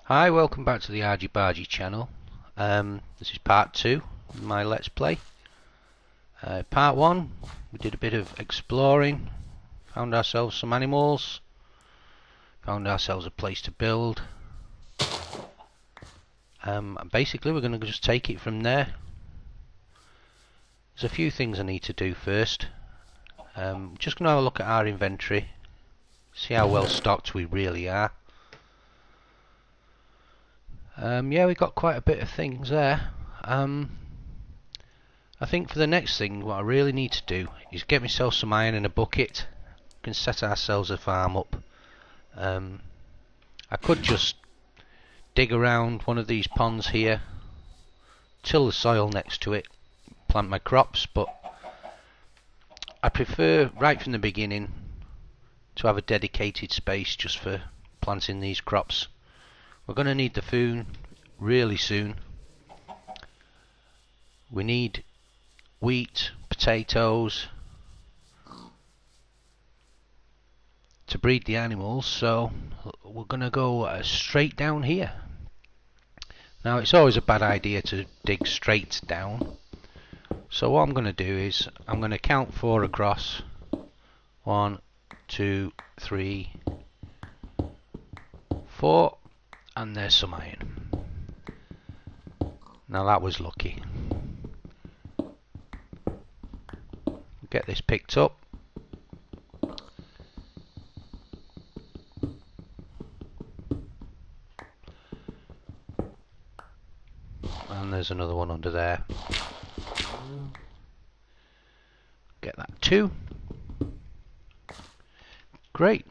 Hi, welcome back to the Rgbargeee channel. This is part 2 of my Let's Play. Part 1, we did a bit of exploring, found ourselves some animals, found ourselves a place to build. Basically we're going to just take it from there. There's a few things I need to do first. Just going to have a look at our inventory, see how well stocked we really are. Yeah, we've got quite a bit of things there. I think for the next thing, what I really need to do is get myself some iron in a bucket. We can set ourselves a farm up. I could just dig around one of these ponds here, till the soil next to it, plant my crops, but I prefer right from the beginning to have a dedicated space just for planting these crops. We're going to need the food really soon. We need wheat, potatoes to breed the animals, so we're going to go straight down here. Now it's always a bad idea to dig straight down, so what I'm going to do is I'm going to count 4 across. 1, 2, 3, 4, and there's some iron. Now that was lucky. Get this picked up. And there's another one under there. Get that too. Great.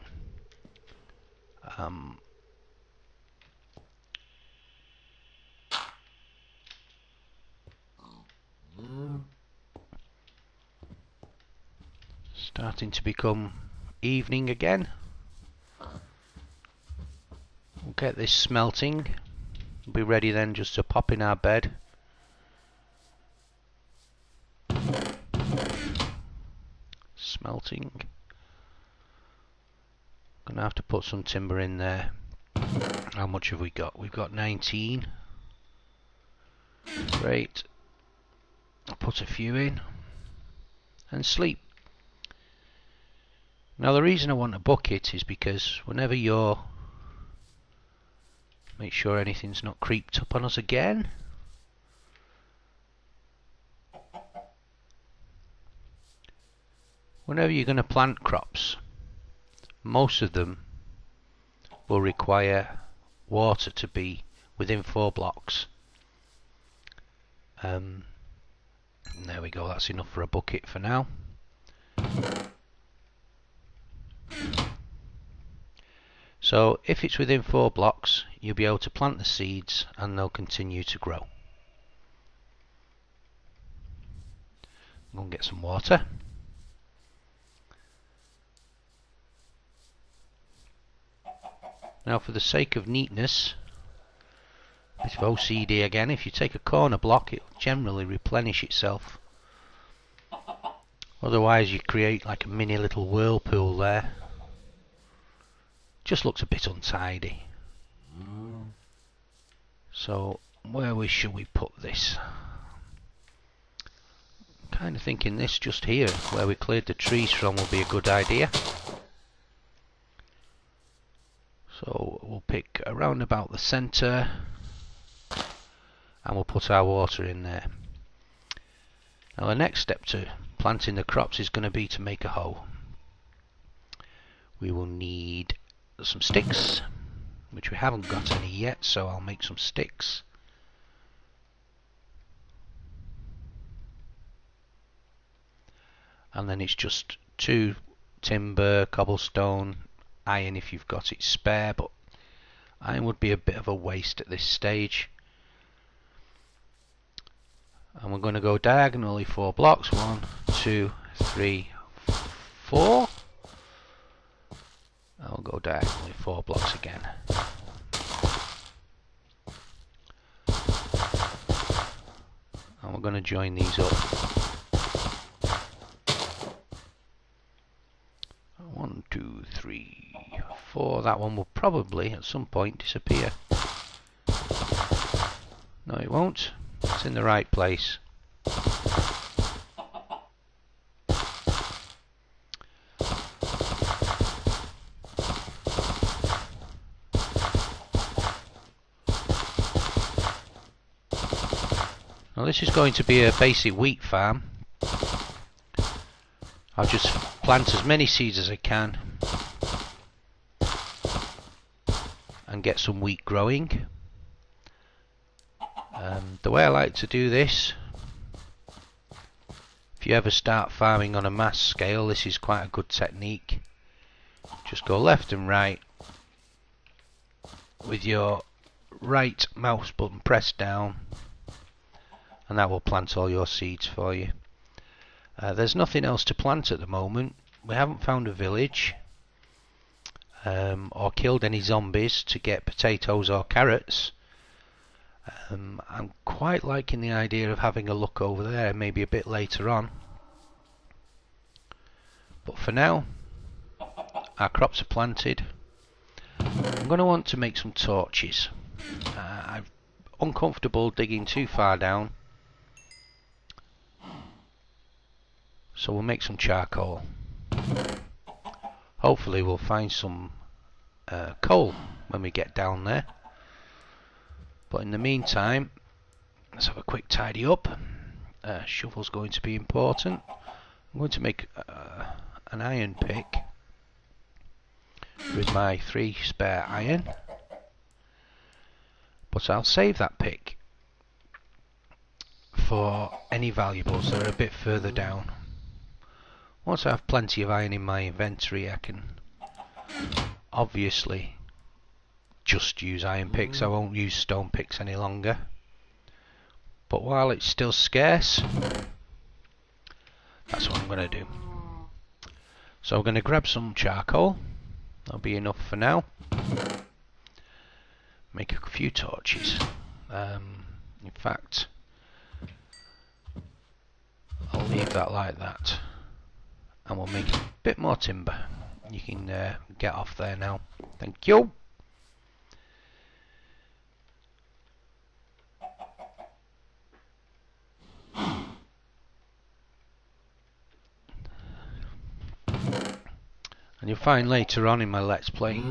Starting to become evening again. We'll get this smelting. We'll be ready then just to pop in our bed. Smelting. Gonna have to put some timber in there. How much have we got? We've got 19. Great. I'll put a few in and sleep. Now the reason I want a bucket is because whenever you're make sure anything's not creeped up on us again. Whenever you're going to plant crops, most of them will require water to be within 4 blocks. There we go, that's enough for a bucket for now. So if it's within 4 blocks, you'll be able to plant the seeds and they'll continue to grow. I'm going to get some water. Now for the sake of neatness, a bit of OCD again, if you take a corner block it will generally replenish itself. Otherwise you create like a mini little whirlpool there. Just looks a bit untidy. So where should we put this? I'm kind of thinking this just here, where we cleared the trees from, will be a good idea. So we'll pick around about the centre and we'll put our water in there. Now the next step to planting the crops is going to be to make a hoe. We will need some sticks, which we haven't got any yet, so I'll make some sticks. And then it's just 2 timber, cobblestone, iron if you've got it spare, but iron would be a bit of a waste at this stage. And we're going to go diagonally 4 blocks. 1, 2, 3, 4. I'll go diagonally 4 blocks again. And we're going to join these up. 1, 2, 3, 4. That one will probably at some point disappear. No, it won't. It's in the right place. Now this is going to be a basic wheat farm. I'll just plant as many seeds as I can and get some wheat growing. The way I like to do this, if you ever start farming on a mass scale, this is quite a good technique. Just go left and right with your right mouse button pressed down, and that will plant all your seeds for you. There's nothing else to plant at the moment. We haven't found a village or killed any zombies to get potatoes or carrots. I'm quite liking the idea of having a look over there maybe a bit later on. But for now, our crops are planted. I'm going to want to make some torches. I'm uncomfortable digging too far down, so we'll make some charcoal. Hopefully we'll find some coal when we get down there. But in the meantime, let's have a quick tidy up. Shovel's going to be important. I'm going to make an iron pick with my 3 spare iron, but I'll save that pick for any valuables that are a bit further down. Once I have plenty of iron in my inventory, I can obviously just use iron picks. I won't use stone picks any longer. But while it's still scarce, that's what I'm going to do. So I'm going to grab some charcoal. That'll be enough for now. Make a few torches. In fact, I'll leave that like that, and we'll make a bit more timber. You can get off there now. Thank you. And you'll find later on in my Let's Play,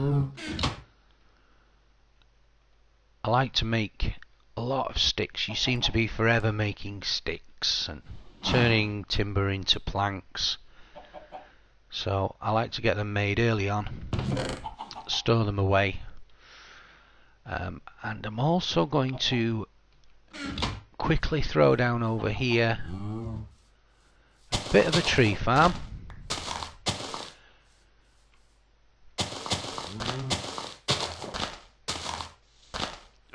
I like to make a lot of sticks. You seem to be forever making sticks and turning timber into planks. So I like to get them made early on, store them away. And I'm also going to quickly throw down over here a bit of a tree farm.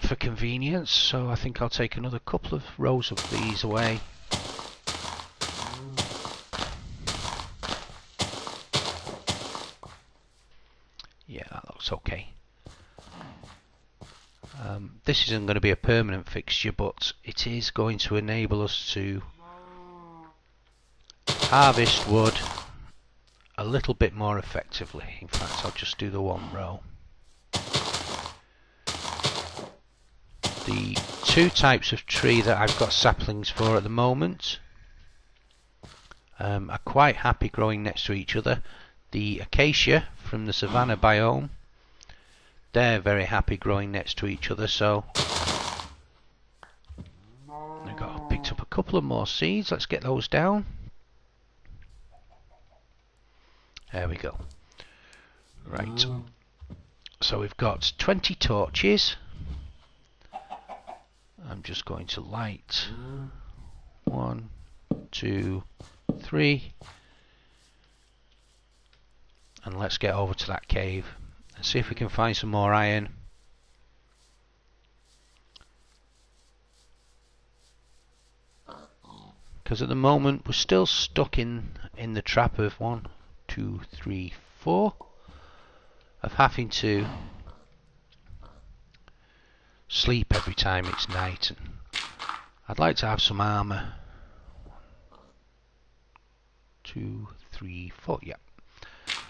For convenience, so I think I'll take another couple of rows of these away. Yeah, that looks okay. This isn't going to be a permanent fixture, but it is going to enable us to harvest wood a little bit more effectively. In fact, I'll just do the 1 row. The 2 types of tree that I've got saplings for at the moment are quite happy growing next to each other. The acacia from the savanna biome, they're very happy growing next to each other. So I've picked up a couple of more seeds. Let's get those down. There we go. Right, so we've got 20 torches. I'm just going to light 1, 2, 3, and let's get over to that cave and see if we can find some more iron. Because at the moment we're still stuck in the trap of 1, 2, 3, 4 of having to sleep every time it's night, and I'd like to have some armour. 2, 3, 4, yeah.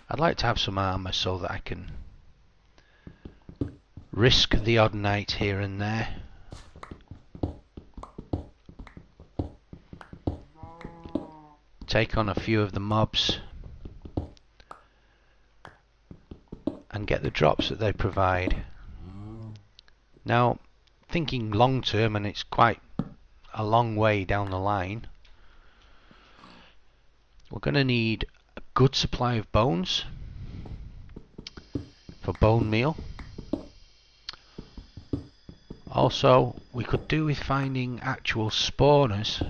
I'd like to have some armour so that I can risk the odd night here and there. take on a few of the mobs and get the drops that they provide. Now, thinking long term, and it's quite a long way down the line, we're going to need a good supply of bones for bone meal. Also, we could do with finding actual spawners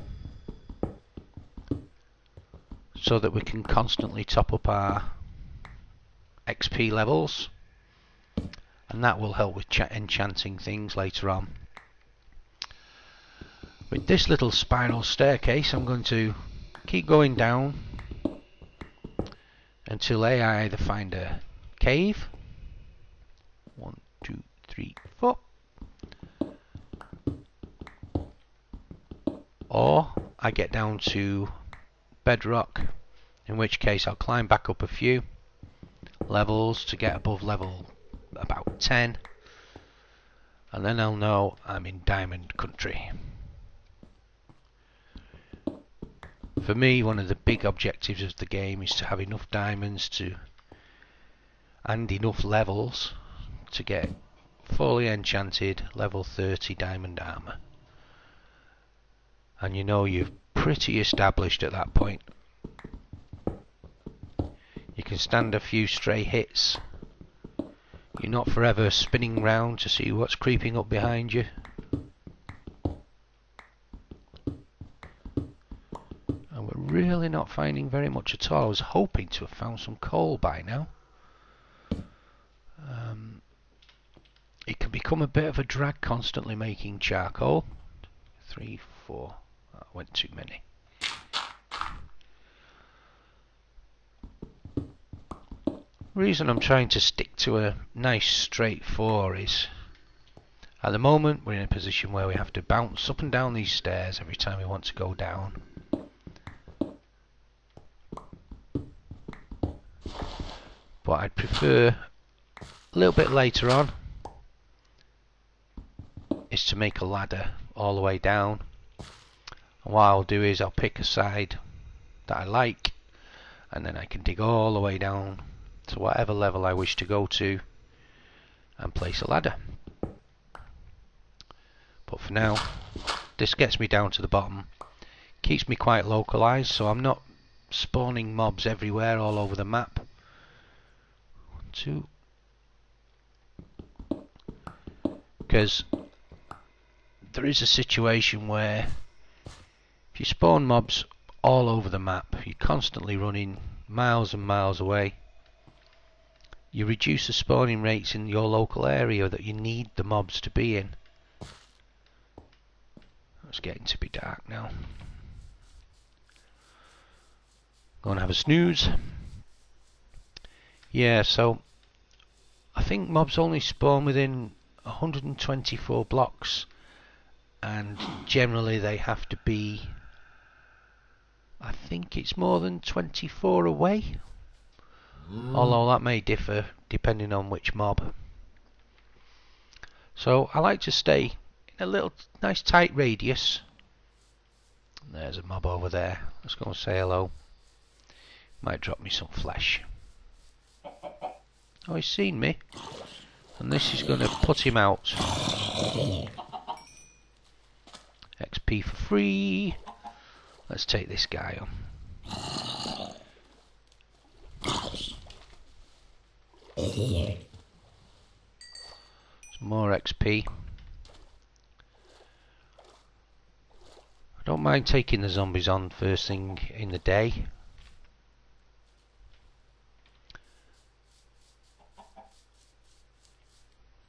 so that we can constantly top up our XP levels, and that will help with enchanting things later on. With this little spiral staircase, I'm going to keep going down until I either find a cave. 1, 2, 3, 4. Or I get down to bedrock, in which case I'll climb back up a few levels to get above level about 10, and then I'll know I'm in diamond country. For me, one of the big objectives of the game is to have enough diamonds and enough levels to get fully enchanted level 30 diamond armor. And you know you're pretty established at that point. You can stand a few stray hits. You're not forever spinning round to see what's creeping up behind you. And we're really not finding very much at all. I was hoping to have found some coal by now. It can become a bit of a drag constantly making charcoal. 3, 4. That went too many. The reason I'm trying to stick to a nice straight 4 is at the moment we're in a position where we have to bounce up and down these stairs every time we want to go down. But I'd prefer a little bit later on is to make a ladder all the way down. And what I'll do is I'll pick a side that I like, and then I can dig all the way down to whatever level I wish to go to and place a ladder. But for now, this gets me down to the bottom, keeps me quite localized, so I'm not spawning mobs everywhere all over the map. 1, 2. Because there is a situation where if you spawn mobs all over the map, you're constantly running miles and miles away. You reduce the spawning rates in your local area that you need the mobs to be in. It's getting to be dark now. Go and have a snooze. Yeah, so I think mobs only spawn within 124 blocks, and generally they have to be, I think it's more than 24 away, although that may differ depending on which mob. So I like to stay in a little nice tight radius. There's a mob over there. Let's go and say hello. Might drop me some flesh. Oh, he's seen me, and this is going to put him out. XP for free. Let's take this guy on. Some more XP. I don't mind taking the zombies on first thing in the day.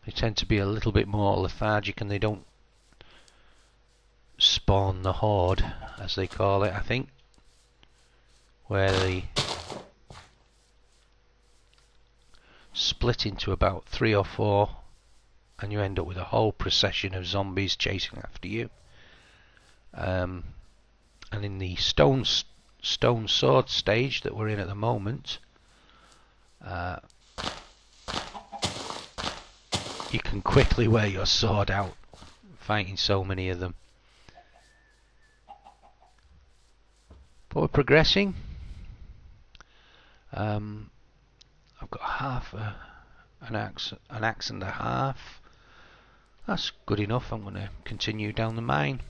They tend to be a little bit more lethargic and they don't spawn the horde, as they call it, I think, where they split into about 3 or 4 and you end up with a whole procession of zombies chasing after you. And in the stone sword stage that we're in at the moment, you can quickly wear your sword out fighting so many of them. But we're progressing. I've got an axe and a half. That's good enough. I'm going to continue down the mine.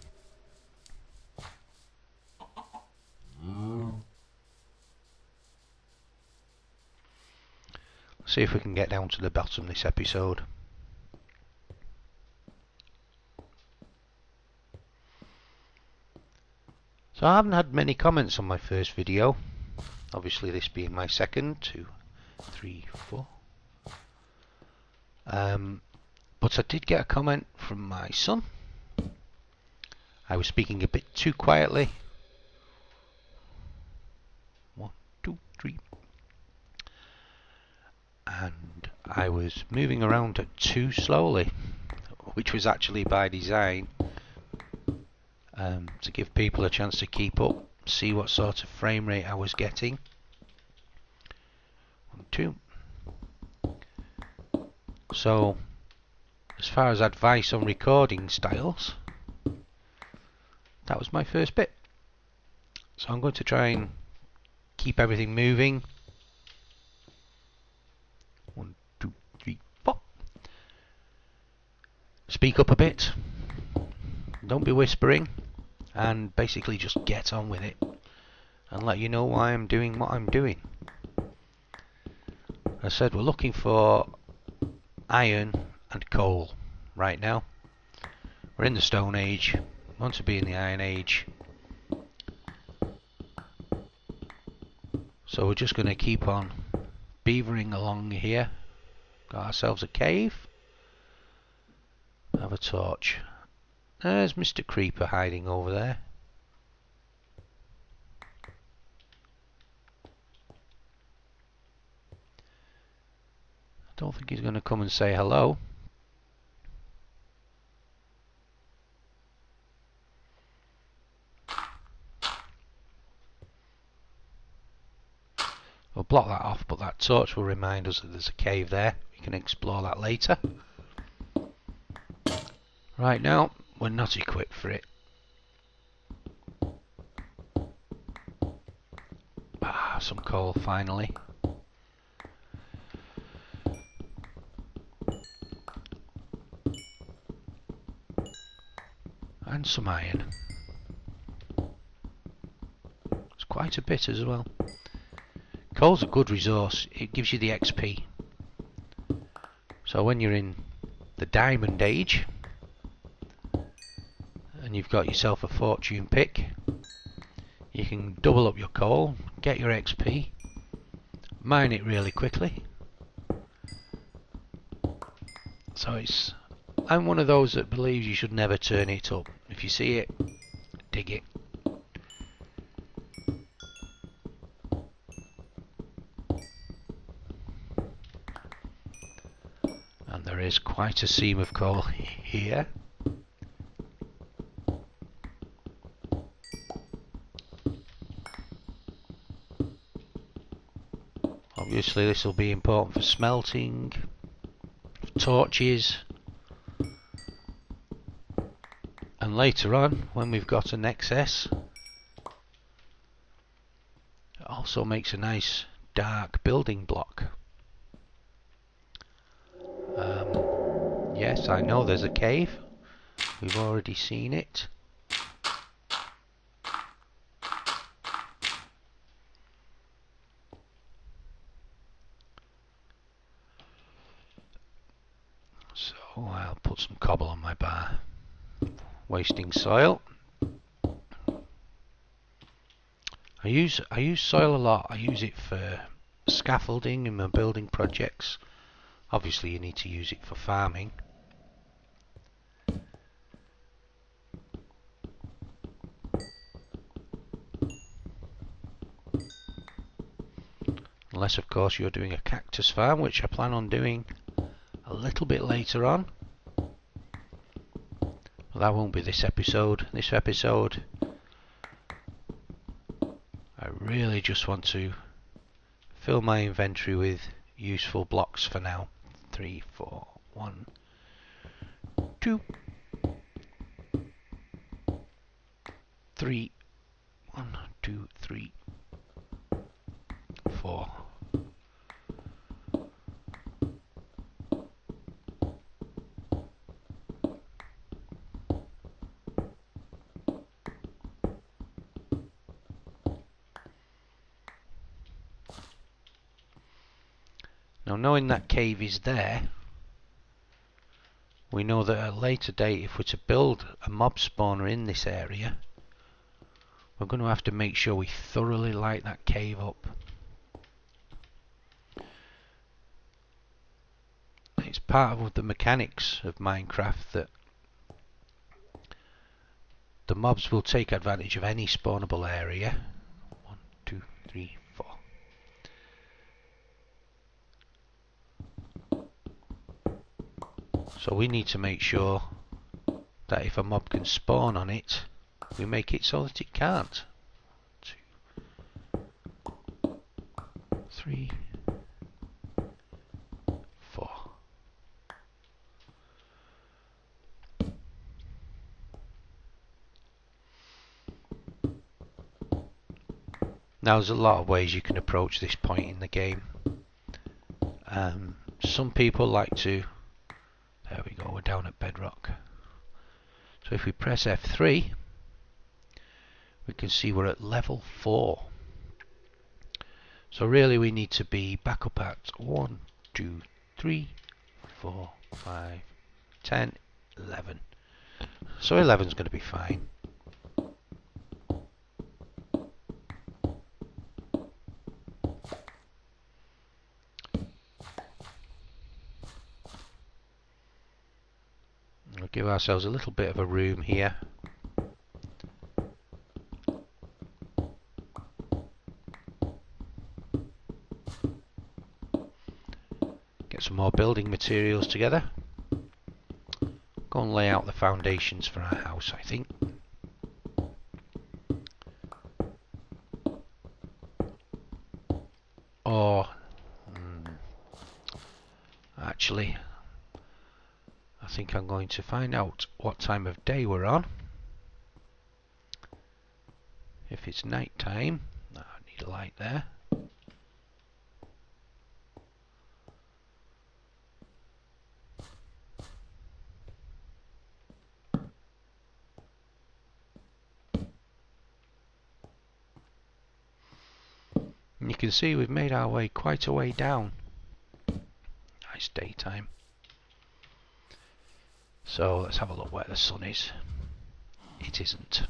See if we can get down to the bottom this episode. So I haven't had many comments on my first video. Obviously this being my second. 2, 3, 4. But I did get a comment from my son. I was speaking a bit too quietly. 1, 2, 3. And I was moving around too slowly, which was actually by design, to give people a chance to keep up, see what sort of frame rate I was getting. 1, 2. So, as far as advice on recording styles, that was my first bit. So I'm going to try and keep everything moving. 1, 2, 3, 4. Speak up a bit. Don't be whispering. And basically just get on with it. And let you know why I'm doing what I'm doing. I said we're looking for iron and coal right now. We're in the Stone Age. We want to be in the Iron Age. So we're just going to keep on beavering along here. Got ourselves a cave. Have a torch. There's Mr. Creeper hiding over there. I don't think he's going to come and say hello. We'll block that off, but that torch will remind us that there's a cave there. We can explore that later. Right now, we're not equipped for it. Some coal finally. And some iron. It's quite a bit as well. Coal's a good resource. It gives you the XP. So when you're in the Diamond Age and you've got yourself a fortune pick, you can double up your coal, get your XP, mine it really quickly. So I'm one of those that believes you should never turn it up. If you see it, dig it. And there is quite a seam of coal here. Obviously this will be important for smelting, torches, and later on when we've got an excess, it also makes a nice dark building block. Yes, I know there's a cave. We've already seen it. So I'll put some cobble on my bar. Wasting soil. I use soil a lot. I use it for scaffolding in my building projects. Obviously you need to use it for farming. Unless of course you're doing a cactus farm, which I plan on doing a little bit later on. But that won't be this episode. This episode I really just want to fill my inventory with useful blocks for now. 3, 4, 1, 2, 3, 1, 2, 3, Now, knowing that cave is there, we know that at a later date, if we're to build a mob spawner in this area, we're going to have to make sure we thoroughly light that cave up. It's part of the mechanics of Minecraft that the mobs will take advantage of any spawnable area. 1, 2, 3, 4. So we need to make sure that if a mob can spawn on it, we make it so that it can't. 2, 3, 4. Now there's a lot of ways you can approach this point in the game. Some people like to... There we go, we're down at bedrock. So if we press F3, we can see we're at level 4. So really we need to be back up at 1, 2, 3, 4, 5, 10, 11. So 11 is going to be fine. We'll give ourselves a little bit of a room here. Get some more building materials together. Go and lay out the foundations for our house, I think. Or actually, I think I'm going to find out what time of day we're on. If it's night time, I need a light there. And you can see we've made our way quite a way down. Nice daytime. So let's have a look where the sun is. It isn't.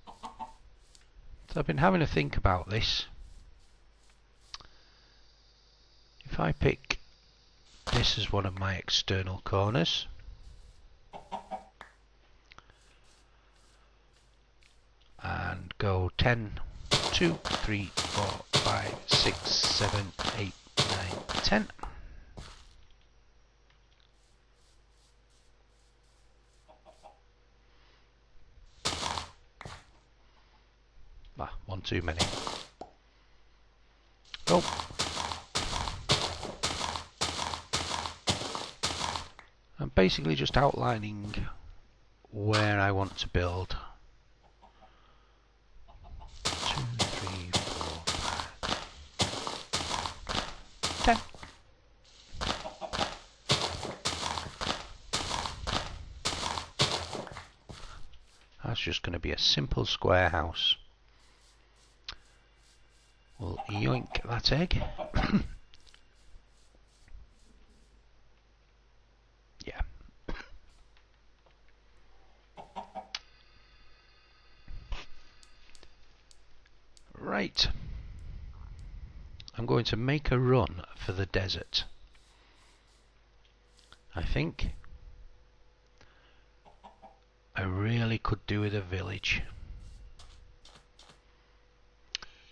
So I've been having a think about this. If I pick this as one of my external corners, and go 10, 2, 3, 4, 5, 6, 7, 8, 9, 10. One too many. Go. I'm basically just outlining where I want to build. 2, 3, 4, 5, 10. That's just going to be a simple square house. We'll yoink that egg. Yeah. Right. I'm going to make a run for the desert. I think I really could do with a village.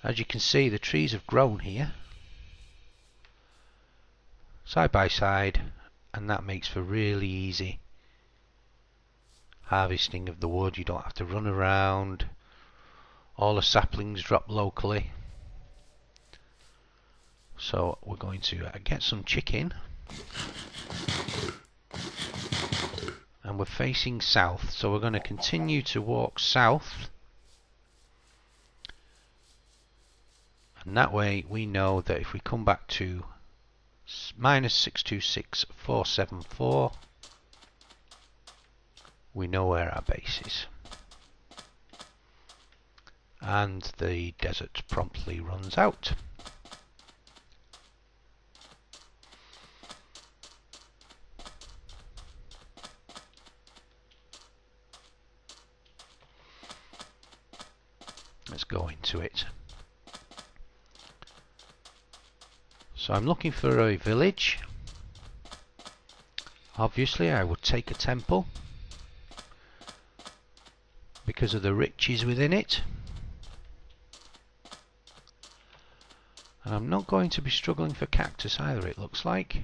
As you can see, the trees have grown here side by side, and that makes for really easy harvesting of the wood. You don't have to run around. All the saplings drop locally. So we're going to get some chicken, and we're facing south, so we're going to continue to walk south. And that way we know that if we come back to -626474, we know where our base is. and the desert promptly runs out. Let's go into it. So I'm looking for a village. Obviously I would take a temple because of the riches within it. And I'm not going to be struggling for cactus either, it looks like.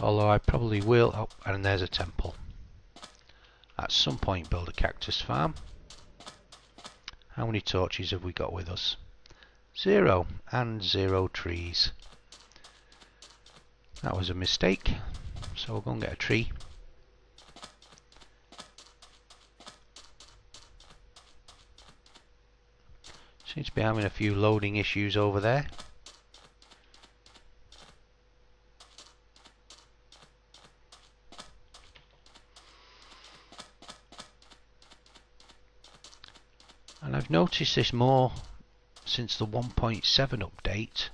Although I probably will, oh, and there's a temple. At some point build a cactus farm. How many torches have we got with us? 0 and 0 trees. That was a mistake, so we'll go and get a tree. Seems to be having a few loading issues over there. And I've noticed this more since the 1.7 update.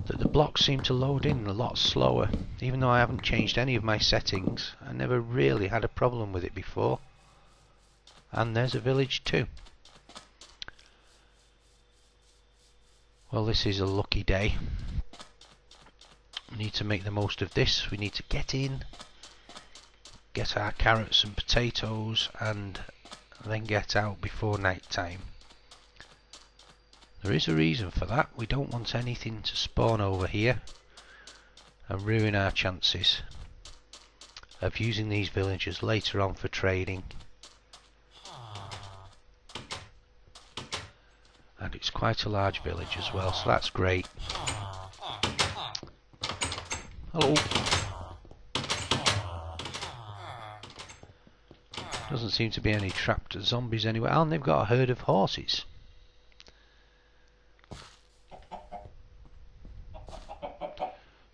That the blocks seem to load in a lot slower. Even though I haven't changed any of my settings, I never really had a problem with it before. And there's a village too. Well, this is a lucky day. We need to make the most of this. We need to get in, get our carrots and potatoes, and then get out before night time. There is a reason for that. We don't want anything to spawn over here and ruin our chances of using these villagers later on for trading. And it's quite a large village as well, so that's great. Hello. Doesn't seem to be any trapped zombies anywhere. And they've got a herd of horses.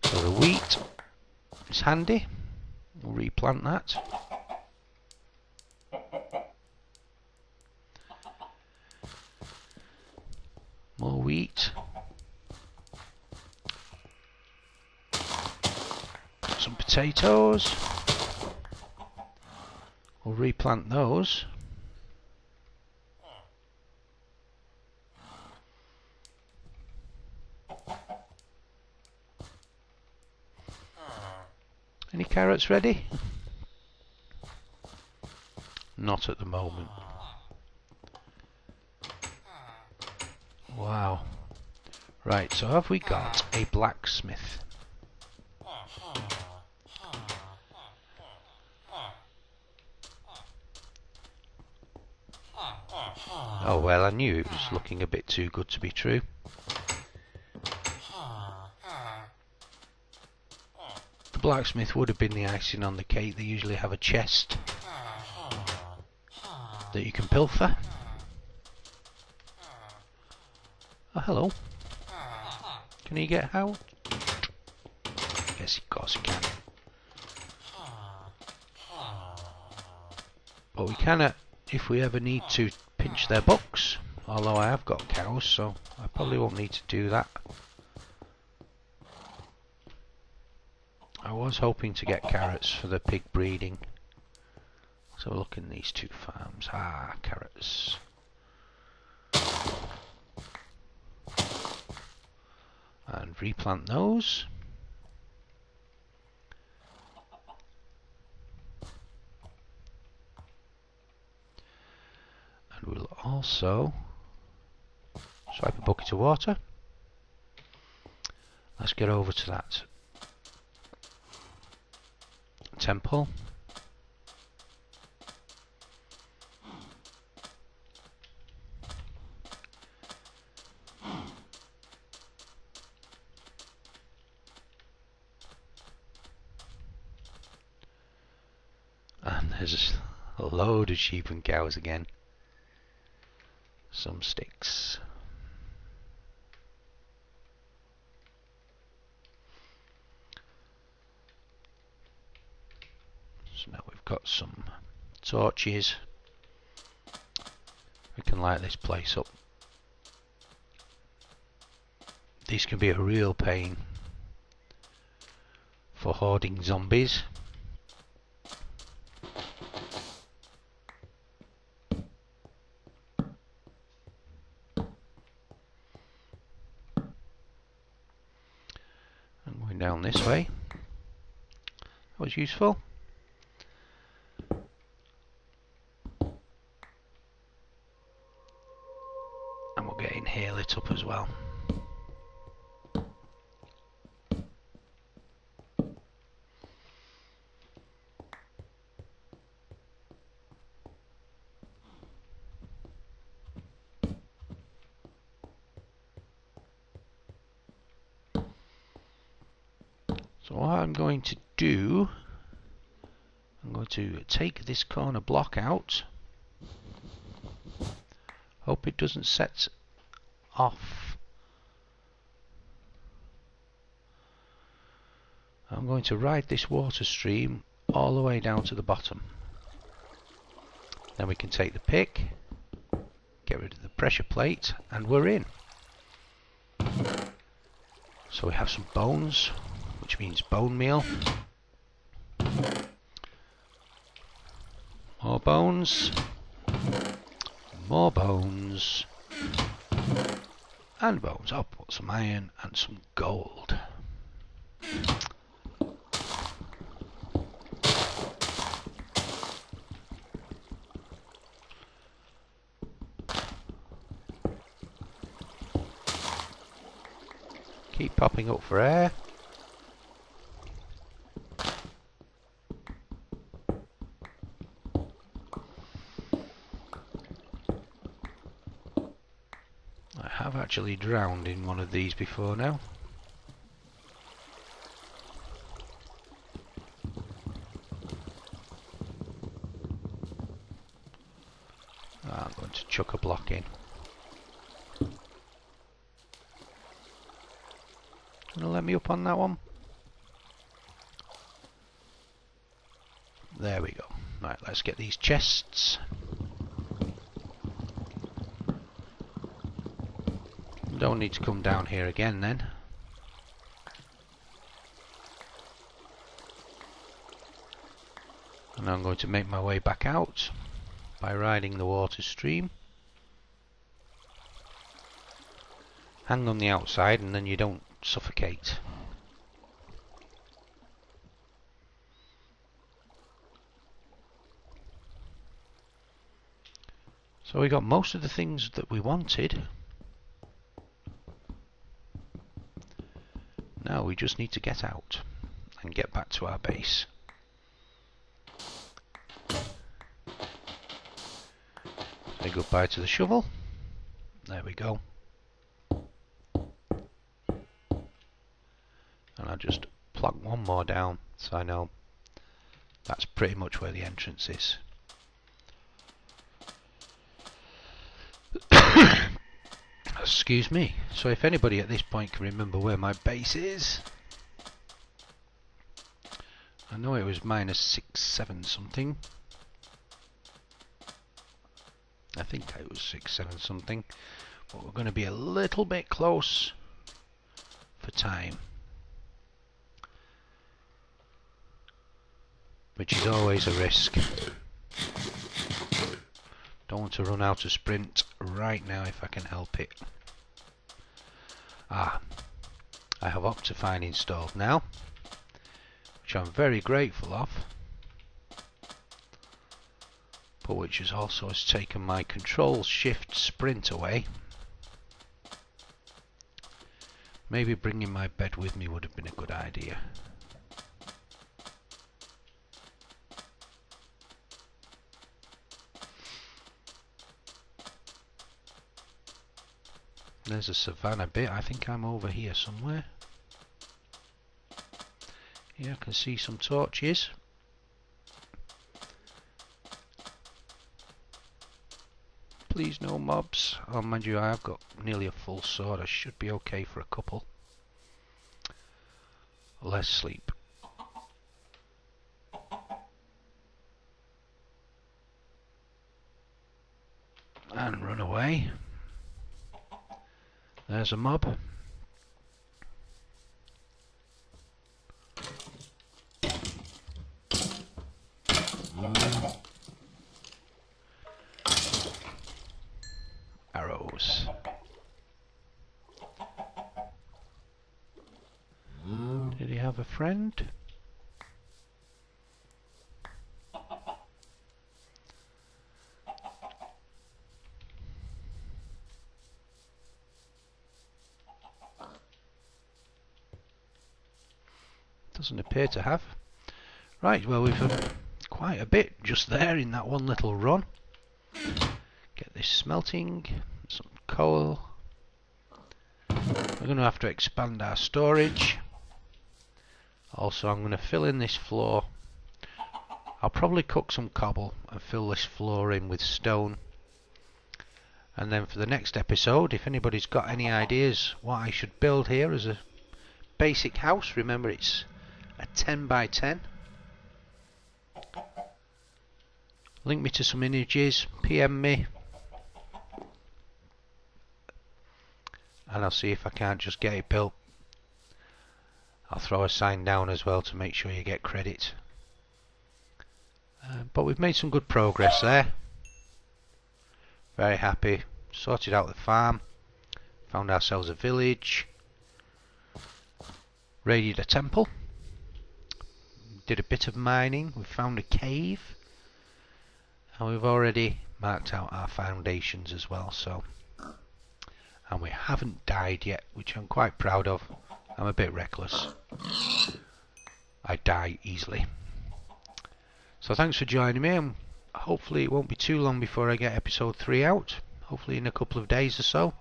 So the wheat is handy. We'll replant that. More wheat. Some potatoes. We'll replant those. Any carrots ready? Not at the moment. Wow. Right, so have we got a blacksmith? Oh well, I knew it was looking a bit too good to be true. The blacksmith would have been the icing on the cake. They usually have a chest that you can pilfer. Oh, hello. Can he get out? Yes, of course he can. But we can, if we ever need to, pinch their bucks. Although I have got cows, so I probably won't need to do that. I was hoping to get carrots for the pig breeding. So look in these two farms. Ah, carrots. And replant those. And we'll also swipe a bucket of water. Let's get over to that temple. And there's a load of sheep and cows again. Some sticks. So now we've got some torches. We can light this place up. These can be a real pain for hoarding zombies. And going down this way. That was useful. And we'll get in here lit up as well. So what I'm going to do, I'm going to take this corner block out. Hope it doesn't set off. I'm going to ride this water stream all the way down to the bottom. Then we can take the pick, get rid of the pressure plate, and we're in. So we have some bones, which means bone meal. More bones. More bones. And bones. I'll put some iron and some gold. Keep popping up for air. I have actually drowned in one of these before now. I'm going to chuck a block in. Gonna let me up on that one? There we go. Right, let's get these chests. Don't need to come down here again then. And I'm going to make my way back out by riding the water stream. Hang on the outside and then you don't suffocate. So we got most of the things that we wanted. Now we just need to get out and get back to our base. Say goodbye to the shovel. There we go. And I'll just plug one more down so I know that's pretty much where the entrance is. Excuse me. So if anybody at this point can remember where my base is, I know it was -6, 7 something. I think it was 6, 7 something, but we're going to be a little bit close for time, which is always a risk. Don't want to run out of sprint right now if I can help it. I have Optifine installed now, which I'm very grateful of, but which has also taken my Control Shift Sprint away. Maybe bringing my bed with me would have been a good idea. There's a savannah bit. I think I'm over here somewhere. Yeah, I can see some torches. Please no mobs. Oh, mind you, I've got nearly a full sword. I should be okay for a couple. Let's sleep. and run away. There's a mob. Arrows. Did he have a friend? Doesn't appear to have. Right, well, we've done quite a bit just there in that one little run. Get this smelting, some coal. We're going to have to expand our storage. Also, I'm going to fill in this floor. I'll probably cook some cobble and fill this floor in with stone. And then for the next episode, if anybody's got any ideas what I should build here as a basic house, remember it's a 10 by 10. Link me to some images, PM me, and I'll see if I can't just get it built. I'll throw a sign down as well to make sure you get credit. But we've made some good progress there. Very happy. Sorted out the farm. Found ourselves a village. Raided a temple. Did a bit of mining. We found a cave. And we've already marked out our foundations as well. So, and we haven't died yet, which I'm quite proud of. I'm a bit reckless. I die easily. So thanks for joining me, and hopefully it won't be too long before I get episode 3 out. Hopefully in a couple of days or so.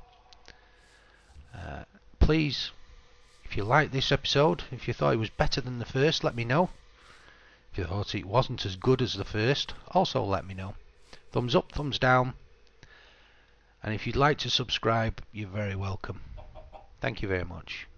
Please, if you liked this episode, if you thought it was better than the first, let me know. If you thought it wasn't as good as the first, also let me know. Thumbs up, thumbs down. And if you'd like to subscribe, you're very welcome. Thank you very much.